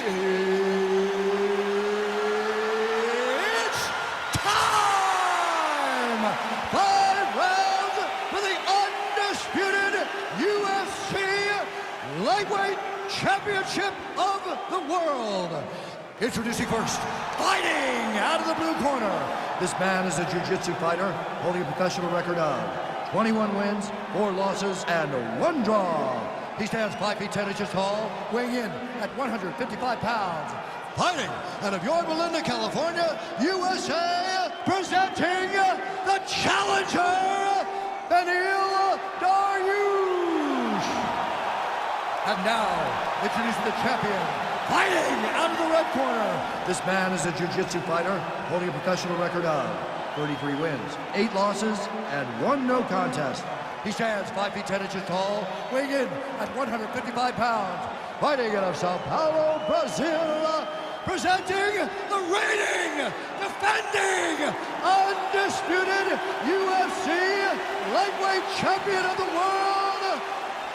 It's time! 5 rounds for the undisputed UFC Lightweight Championship of the World. Introducing first, fighting out of the blue corner. This man is a jiu-jitsu fighter holding a professional record of 21 wins, 4 losses, and 1 draw. He stands 5 feet 10 inches tall, weighing in at 155 pounds. Fighting out of Yorba Linda, California, USA, presenting the challenger, Beneil Dariush. And now, introducing the champion, fighting out of the red corner. This man is a jiu-jitsu fighter holding a professional record of 33 wins, 8 losses, and 1 no contest. He stands 5 feet 10 inches tall, weighing in at 155 pounds. Fighting out of Sao Paulo, Brazil, presenting the reigning, defending, undisputed UFC lightweight champion of the world,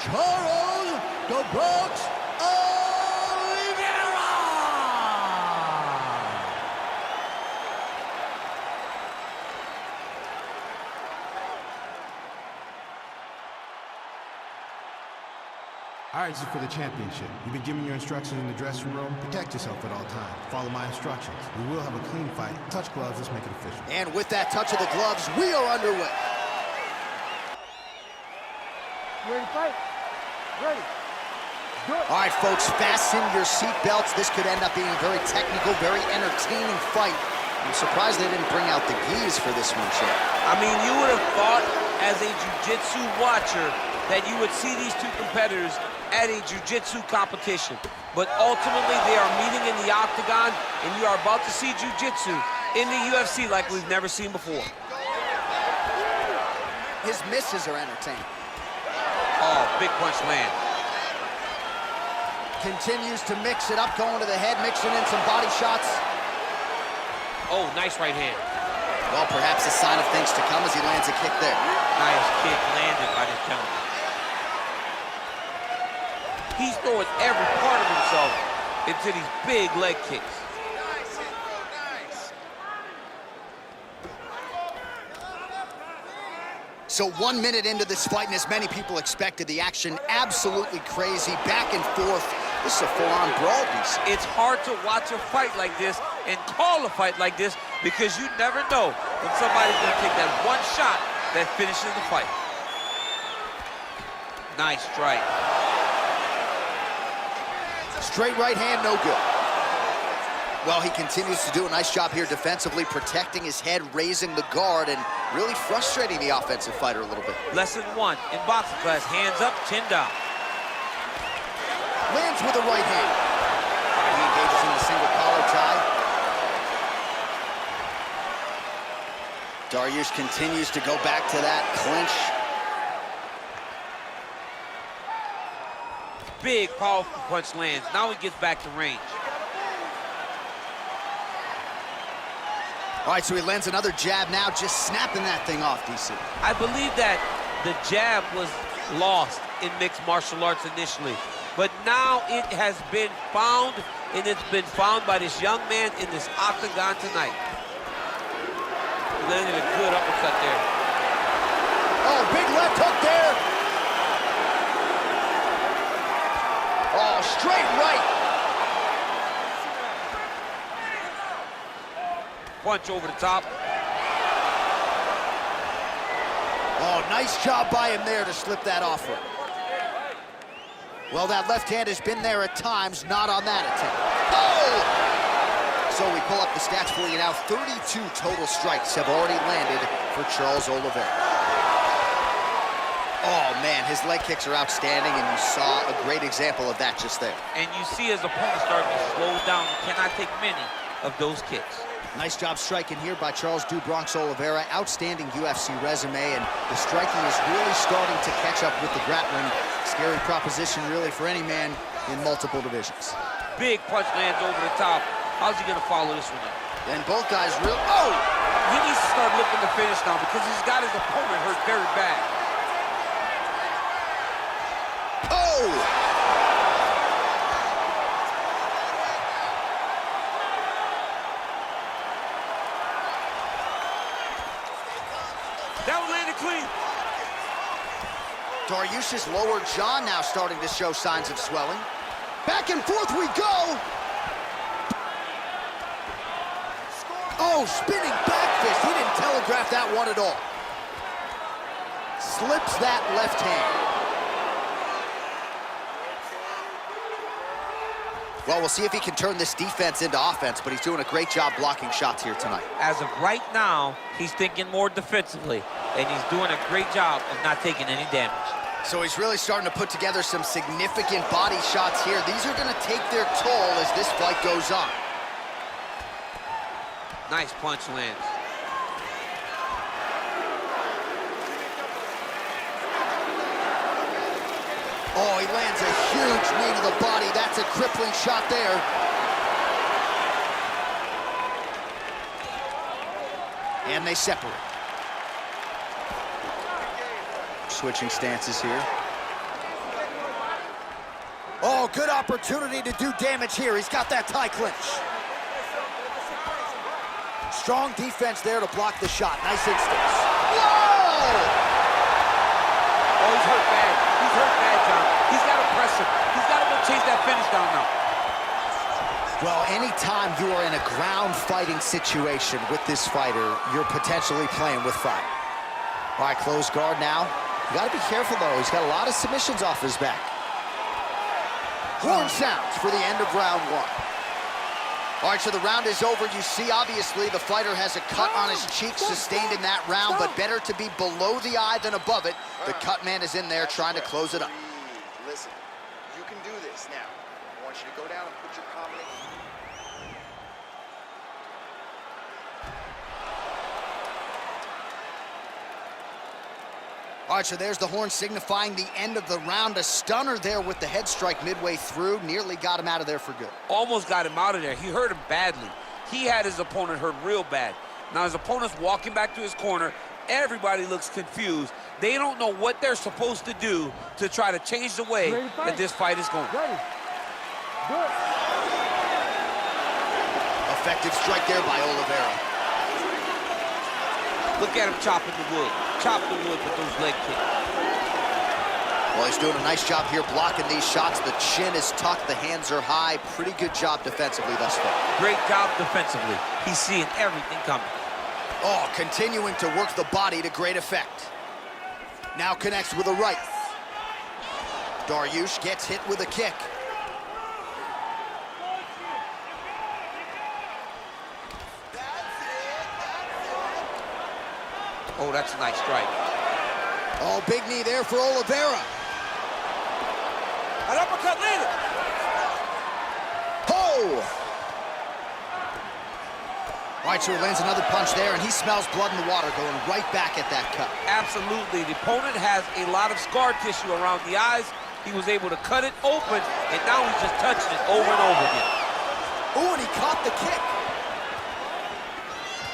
Charles "The Bronx" Oliveira! All right, this is for the championship. You've been giving your instructions in the dressing room. Protect yourself at all times. Follow my instructions. We will have a clean fight. Touch gloves, let's make it official. And with that touch of the gloves, we are underway. Ready to fight? Ready. Good. All right, folks, fasten your seatbelts. This could end up being a very technical, very entertaining fight. I'm surprised they didn't bring out the gis for this one, Chip. I mean, you would have thought, as a jiu-jitsu watcher, that you would see these two competitors at a jiu-jitsu competition. But ultimately, they are meeting in the octagon, and you are about to see jiu-jitsu in the UFC like we've never seen before. His misses are entertaining. Oh, big punch land. Continues to mix it up, going to the head, mixing in some body shots. Oh, nice right hand. Well, perhaps a sign of things to come as he lands a kick there. Nice kick landed by this gentleman. He's throwing every part of himself into these big leg kicks. So 1 minute into this fight, and as many people expected, the action absolutely crazy, back and forth. This is a full-on brawl, DC. It's hard to watch a fight like this and call a fight like this because you never know when somebody's gonna take that one shot that finishes the fight. Nice strike. Straight right hand, no good. Well, he continues to do a nice job here defensively, protecting his head, raising the guard, and really frustrating the offensive fighter a little bit. Lesson 1 in boxing class, hands up, chin down. Lands with a right hand. He engages in the single collar tie. Dariush continues to go back to that clinch. Big, powerful punch lands. Now he gets back to range. All right, so he lands another jab now, just snapping that thing off, DC. I believe that the jab was lost in mixed martial arts initially, but now it has been found, and it's been found by this young man in this octagon tonight. Landed a good uppercut there. Oh, big left hook there. Oh, straight right. Punch over the top. Oh, nice job by him there to slip that off. Well, that left hand has been there at times, not on that attempt. Oh! So we pull up the stats for you now. 32 total strikes have already landed for Charles Oliveira. Oh, man, his leg kicks are outstanding, and you saw a great example of that just there. And you see his opponent starting to slow down. He cannot take many of those kicks. Nice job striking here by Charles "Du Bronx" Oliveira. Outstanding UFC resume, and the striking is really starting to catch up with the grappling. Scary proposition, really, for any man in multiple divisions. Big punch lands over the top. How's he gonna follow this one up? And both guys real. Oh! He needs to start looking to finish now because he's got his opponent hurt very bad. Oh! That one landed clean. Dariush's lower jaw now starting to show signs of swelling. Back and forth we go. Oh, spinning back fist. He didn't telegraph that one at all. Slips that left hand. Well, we'll see if he can turn this defense into offense, but he's doing a great job blocking shots here tonight. As of right now, he's thinking more defensively, and he's doing a great job of not taking any damage. So he's really starting to put together some significant body shots here. These are going to take their toll as this fight goes on. Nice punch lands. Oh, he lands a huge knee to the body. That's a crippling shot there. And they separate. Switching stances here. Oh, good opportunity to do damage here. He's got that tie clinch. Strong defense there to block the shot. Nice instincts. Whoa! Oh, he's hurt bad. He's hurt bad, John. He's got to press him. He's got to go chase that finish down now. Well, anytime you are in a ground fighting situation with this fighter, you're potentially playing with fire. All right, close guard now. You got to be careful, though. He's got a lot of submissions off his back. Horn sounds for the end of round one. All right, so the round is over. You see, obviously, the fighter has a cut on his cheek sustained in that round, but better to be below the eye than above it. The cut man is in there trying to close it up. Listen, you can do this now. I want you to go down and put your combination. All right, so there's the horn signifying the end of the round. A stunner there with the head strike midway through. Nearly got him out of there for good. Almost got him out of there. He hurt him badly. He had his opponent hurt real bad. Now his opponent's walking back to his corner. Everybody looks confused. They don't know what they're supposed to do to try to change the way that this fight is going. Effective strike there by Oliveira. Look at him chopping the wood. Chop the wood with those leg kicks. Well, he's doing a nice job here blocking these shots. The chin is tucked, the hands are high. Pretty good job defensively thus far. Great job defensively. He's seeing everything coming. Oh, continuing to work the body to great effect. Now connects with a right. Dariush gets hit with a kick. Oh, that's a nice strike. Oh, big knee there for Oliveira. An uppercut landed. Oh! All right, so he lands another punch there, and he smells blood in the water, going right back at that cut. Absolutely. The opponent has a lot of scar tissue around the eyes. He was able to cut it open, and now he's just touching it over and over again. Oh, and he caught the kick.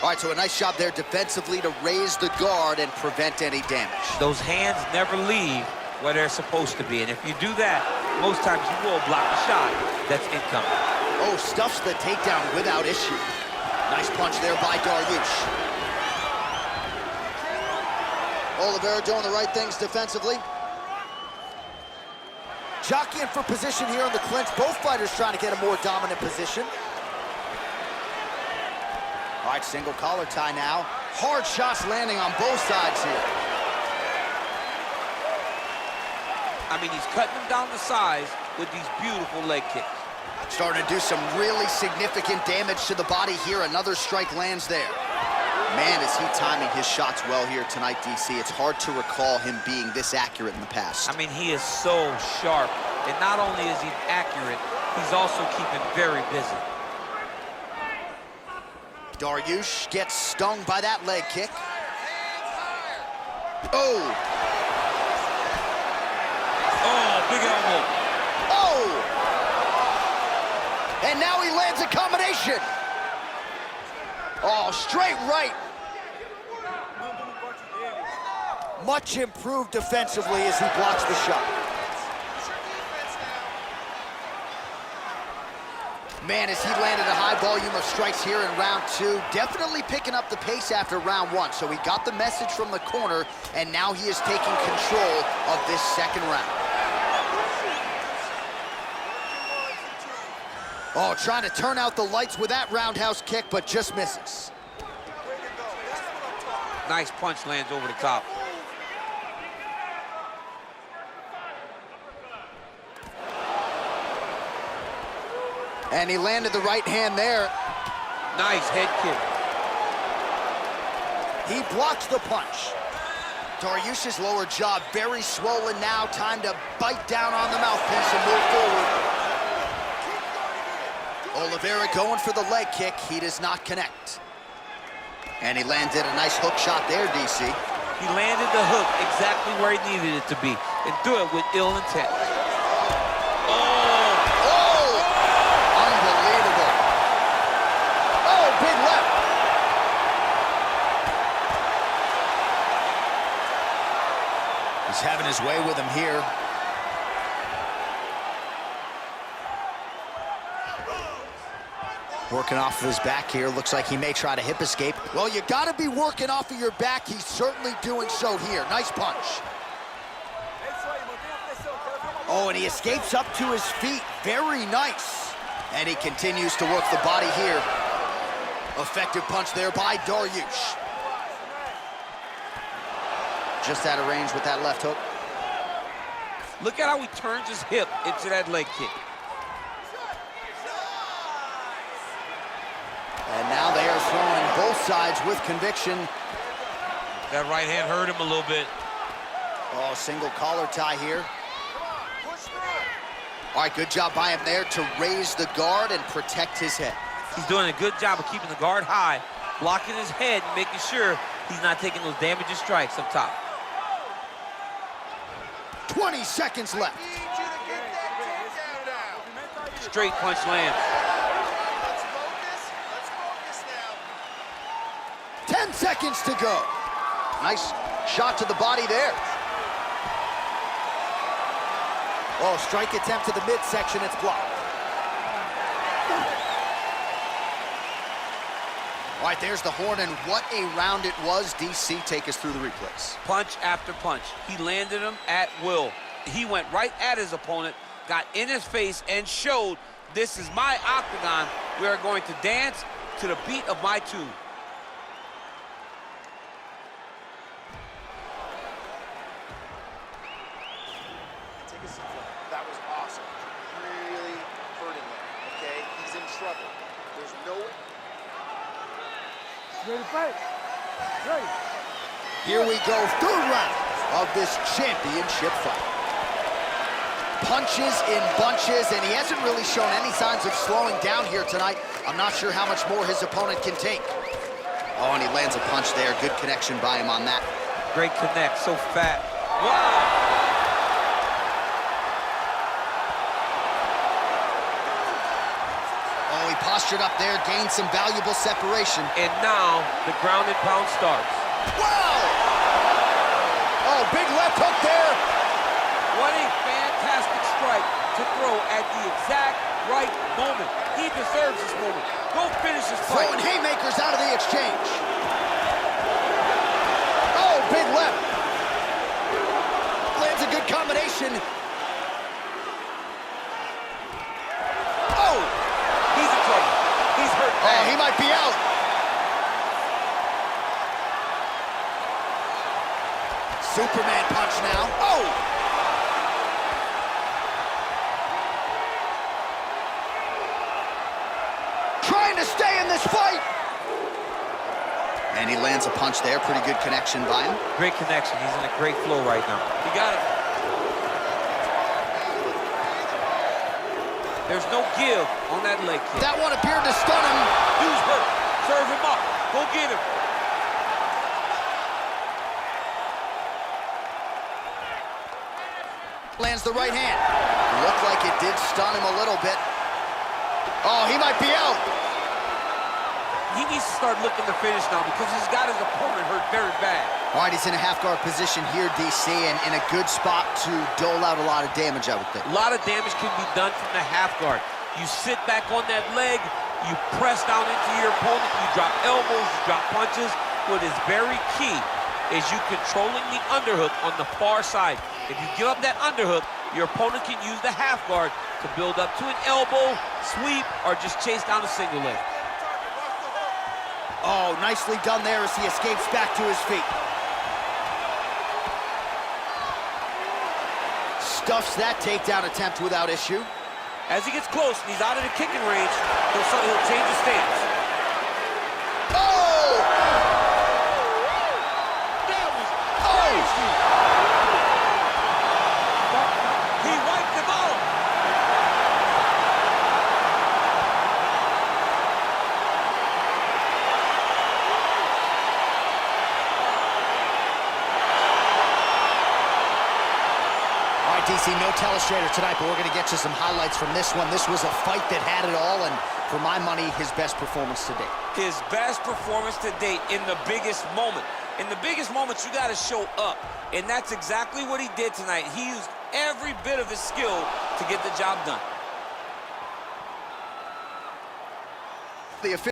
All right, so a nice job there defensively to raise the guard and prevent any damage. Those hands never leave where they're supposed to be, and if you do that, most times you will block a shot that's incoming. Oh, stuffs the takedown without issue. Nice punch there by Dariush. Oliveira doing the right things defensively. Jockeying for position here in the clinch. Both fighters trying to get a more dominant position. All right, single collar tie now. Hard shots landing on both sides here. I mean, he's cutting them down the sides with these beautiful leg kicks. Starting to do some really significant damage to the body here. Another strike lands there. Man, is he timing his shots well here tonight, DC. It's hard to recall him being this accurate in the past. I mean, he is so sharp. And not only is he accurate, he's also keeping very busy. Dariush gets stung by that leg kick. Oh! Oh, big elbow. Oh! And now he lands a combination. Oh, straight right. Much improved defensively as he blocks the shot. Man, as he landed a high volume of strikes here in round 2, definitely picking up the pace after round 1. So he got the message from the corner, and now he is taking control of this second round. Oh, trying to turn out the lights with that roundhouse kick, but just misses. Nice punch lands over the top. And he landed the right hand there. Nice head kick. He blocks the punch. Dariush's lower jaw very swollen now. Time to bite down on the mouthpiece and move forward. Oliveira going for the leg kick. He does not connect. And he landed a nice hook shot there, DC. He landed the hook exactly where he needed it to be and threw it with ill intent. Big left. He's having his way with him here. Working off of his back here. Looks like he may try to hip escape. Well, you got to be working off of your back. He's certainly doing so here. Nice punch. Oh, and he escapes up to his feet. Very nice. And he continues to work the body here. Effective punch there by Dariush. Just out of range with that left hook. Look at how he turns his hip into that leg kick. And now they are throwing both sides with conviction. That right hand hurt him a little bit. Oh, single collar tie here. All right, good job by him there to raise the guard and protect his head. He's doing a good job of keeping the guard high, blocking his head, and making sure he's not taking those damaging strikes up top. 20 seconds left. Straight punch lands. Let's focus now. 10 seconds to go. Nice shot to the body there. Oh, strike attempt to the midsection, it's blocked. All right, there's the horn, and what a round it was. DC, take us through the replays. Punch after punch. He landed him at will. He went right at his opponent, got in his face, and showed, this is my octagon. We are going to dance to the beat of my tune. Take a seat. That was awesome. Really hurting him, okay? He's in trouble. There's no way. Ready to fight? Ready. Here we go, third round of this championship fight. Punches in bunches, and he hasn't really shown any signs of slowing down here tonight. I'm not sure how much more his opponent can take. Oh, and he lands a punch there. Good connection by him on that. Great connect, so fat. Wow! Oh, he postured up there, gained some valuable separation. And now the ground and pound starts. Wow! Oh, big left hook there. What a fantastic strike to throw at the exact right moment. He deserves this moment. Go finish this fight. Throwing haymakers out of the exchange. Oh, big left. Lands a good combination. Oh! He's in trouble. He's hurt bad. Oh, he might be out. Superman punch now. Oh! Trying to stay in this fight. And he lands a punch there. Pretty good connection by him. Great connection. He's in a great flow right now. You got it. There's no give on that leg kick. That one appeared to stun him. Dude's hurt. Serve him up. Go get him. Lands the right hand. Looked like it did stun him a little bit. Oh, he might be out. He needs to start looking to finish now because he's got his opponent hurt very bad. All right, he's in a half-guard position here, DC, and in a good spot to dole out a lot of damage, I would think. A lot of damage can be done from the half guard. You sit back on that leg, you press down into your opponent, you drop elbows, you drop punches. What is very key is you controlling the underhook on the far side. If you give up that underhook, your opponent can use the half guard to build up to an elbow, sweep, or just chase down a single leg. Oh, nicely done there as he escapes back to his feet. Stuffs that takedown attempt without issue. As he gets close and he's out of the kicking range, he'll change his stance. Oh! That was crazy! He wiped him out! All right, DC, no telestrator tonight, but we're going to get you some highlights from this one. This was a fight that had it all, and for my money, his best performance to date. His best performance to date in the biggest moment. In the biggest moments, you got to show up, and that's exactly what he did tonight. He used every bit of his skill to get the job done. The